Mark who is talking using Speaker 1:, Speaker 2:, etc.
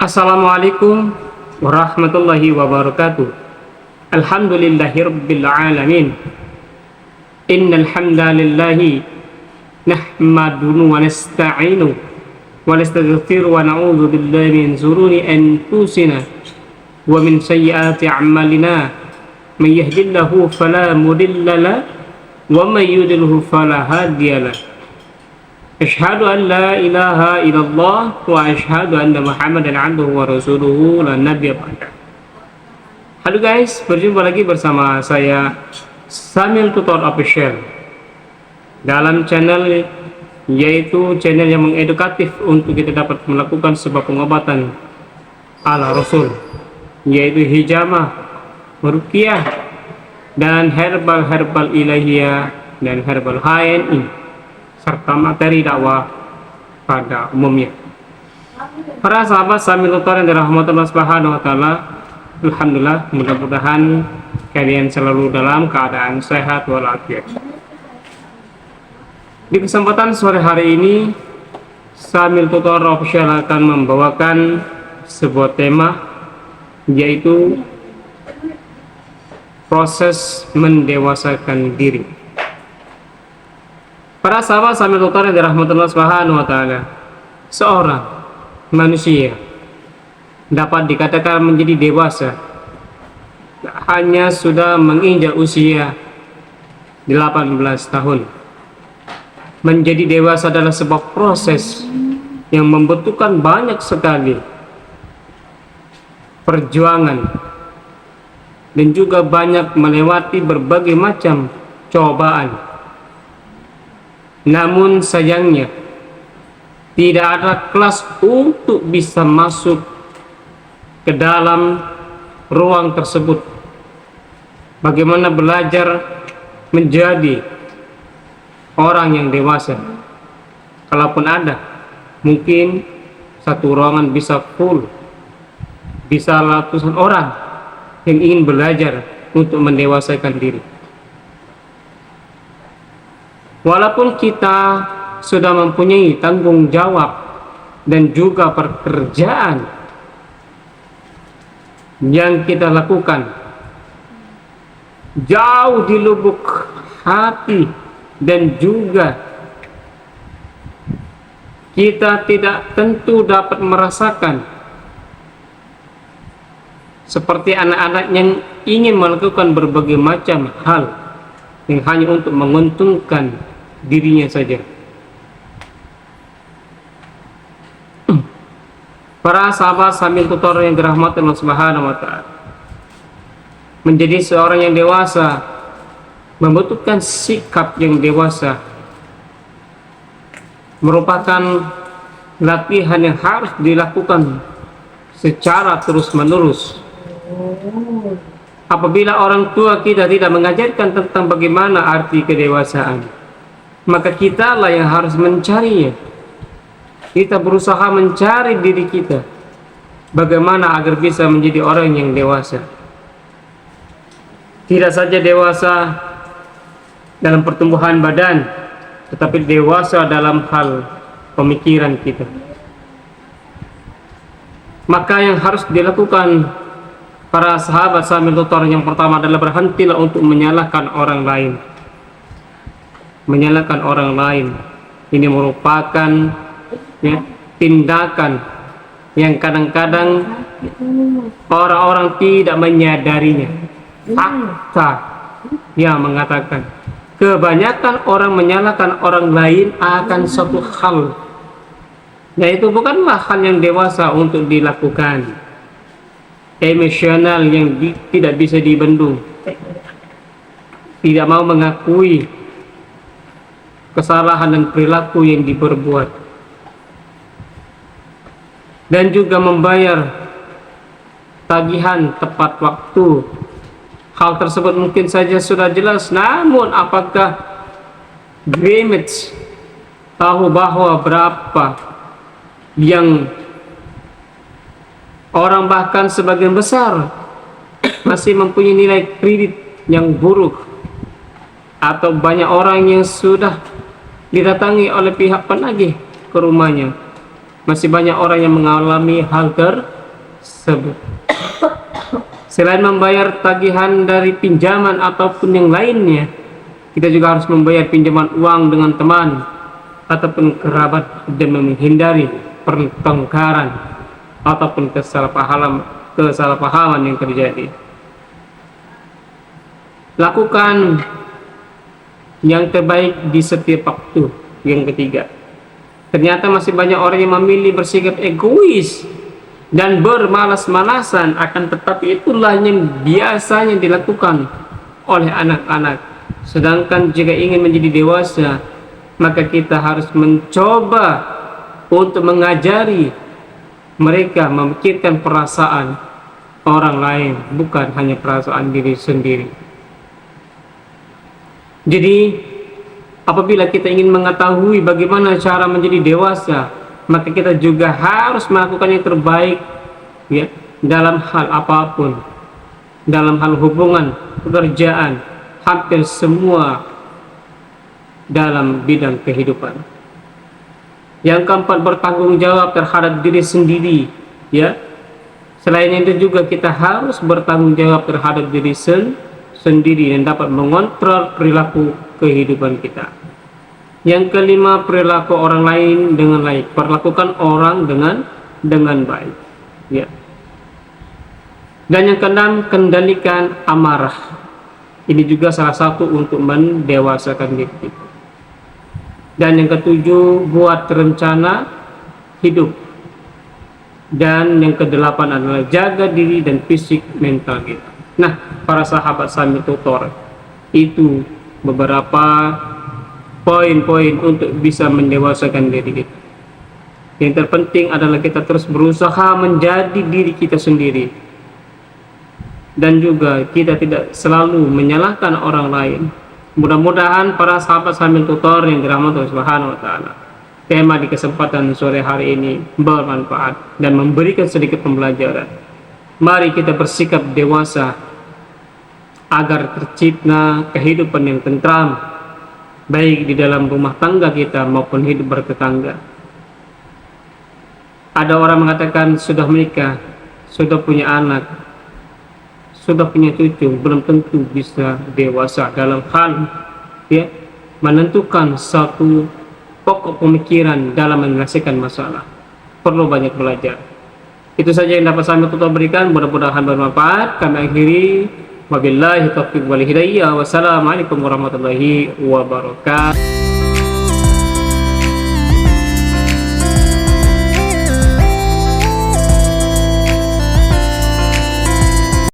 Speaker 1: Assalamualaikum warahmatullahi wabarakatuh. Alhamdulillahirabbil alamin. Innal hamdalillahi nahmaduhu wa nasta'inu wa nastaghfiru wa na'udzu billahi min shururi anfusina wa min sayyiati a'malina. May yahdihillahu fala mudilla lahu wa may yudlilhu fala hadiya lahu. Asyhadu an la ilaha illallah wa asyhadu anna Muhammadan abduhu wa rasuluhu la nabiyya ba'da. Halo guys, berjumpa lagi bersama saya Samil Tutor Official dalam channel, yaitu channel yang mengedukatif untuk kita dapat melakukan sebuah pengobatan ala Rasul, yaitu hijamah, ruqyah, dan herbal ilahiyah dan herbal HNI, serta materi dakwah pada umumnya. Para sahabat Samil Tutor yang dirahmati Allah Subhanahu wa taala, alhamdulillah, mudah-mudahan kalian selalu dalam keadaan sehat walafiat. Di kesempatan sore hari ini, Samil Tutor Official akan membawakan sebuah tema, yaitu proses mendewasakan diri. Para sahabat Samil Tutor yang dirahmati Allah Subhanahu wa taala, seorang manusia dapat dikatakan menjadi dewasa hanya sudah menginjak usia 18 tahun. Menjadi dewasa adalah sebuah proses yang membutuhkan banyak sekali perjuangan dan juga banyak melewati berbagai macam cobaan. Namun sayangnya tidak ada kelas untuk bisa masuk ke dalam ruang tersebut. Bagaimana belajar menjadi orang yang dewasa? Kalaupun ada, mungkin satu ruangan bisa full, bisa ratusan orang yang ingin belajar untuk mendewasakan diri. Walaupun kita sudah mempunyai tanggung jawab dan juga pekerjaan yang kita lakukan jauh di lubuk hati, dan juga kita tidak tentu dapat merasakan seperti anak-anak yang ingin melakukan berbagai macam hal yang hanya untuk menguntungkan dirinya saja. Para sahabat Samil Tutor yang dirahmati Allah Subhanahu wa taala, menjadi seorang yang dewasa membutuhkan sikap yang dewasa, merupakan latihan yang harus dilakukan secara terus-menerus. Apabila orang tua kita tidak mengajarkan tentang bagaimana arti kedewasaan, maka kitalah yang harus mencarinya. Kita berusaha mencari diri kita, bagaimana agar bisa menjadi orang yang dewasa. Tidak saja dewasa dalam pertumbuhan badan, tetapi dewasa dalam hal pemikiran kita. Maka yang harus dilakukan para sahabat Samil Tutor yang pertama adalah berhentilah untuk menyalahkan orang lain. Menyalahkan orang lain ini merupakan tindakan yang kadang-kadang orang-orang tidak menyadarinya. Fakta yang mengatakan kebanyakan orang menyalahkan orang lain akan suatu hal, yaitu bukanlah hal yang dewasa untuk dilakukan. Emosional yang tidak bisa dibendung, tidak mau mengakui kesalahan dan perilaku yang diperbuat, dan juga membayar tagihan tepat waktu. Hal tersebut mungkin saja sudah jelas, namun apakah damage, tahu bahwa berapa yang orang bahkan sebagian besar masih mempunyai nilai kredit yang buruk, atau banyak orang yang sudah didatangi oleh pihak penagih ke rumahnya, masih banyak orang yang mengalami hal tersebut. Selain membayar tagihan dari pinjaman ataupun yang lainnya, kita juga harus membayar pinjaman uang dengan teman ataupun kerabat demi menghindari pertengkaran ataupun kesalahpahaman yang terjadi. Lakukan yang terbaik di setiap waktu. Yang ketiga, ternyata masih banyak orang yang memilih bersikap egois dan bermalas-malasan, akan tetapi itulah yang biasanya dilakukan oleh anak-anak. Sedangkan jika ingin menjadi dewasa, maka kita harus mencoba untuk mengajari mereka memikirkan perasaan orang lain, bukan hanya perasaan diri sendiri. Jadi apabila kita ingin mengetahui bagaimana cara menjadi dewasa, maka kita juga harus melakukan yang terbaik, ya, dalam hal apapun, dalam hal hubungan, pekerjaan, hampir semua dalam bidang kehidupan. Yang keempat, bertanggung jawab terhadap diri sendiri, ya. Selain itu juga kita harus bertanggung jawab terhadap diri sendiri dan dapat mengontrol perilaku kehidupan kita. Yang kelima, perilaku orang lain dengan baik. Perlakukan orang dengan baik, ya. Dan yang keenam, kendalikan amarah. Ini juga salah satu untuk mendewasakan diri kita. Dan yang ketujuh, buat rencana hidup. Dan yang kedelapan adalah jaga diri dan fisik mental kita. Nah, para sahabat Sambil Tutor, itu beberapa poin-poin untuk bisa mendewasakan diri kita. Yang terpenting adalah kita terus berusaha menjadi diri kita sendiri, dan juga kita tidak selalu menyalahkan orang lain. Mudah-mudahan para sahabat Sambil Tutor yang dirahmati Allah Subhanahu wa taala, tema di kesempatan sore hari ini bermanfaat dan memberikan sedikit pembelajaran. Mari kita bersikap dewasa agar tercipta kehidupan yang tentram, baik di dalam rumah tangga kita maupun hidup bertetangga. Ada orang mengatakan sudah menikah, sudah punya anak, sudah punya cucu, belum tentu bisa dewasa dalam hal, ya, menentukan satu pokok pemikiran dalam menyelesaikan masalah. Perlu banyak belajar. Itu saja yang dapat saya berikan, mudah-mudahan bermanfaat. Kami akhiri, wabillahi taufiq wal hidayah. Wassalamualaikum warahmatullahi wabarakatuh.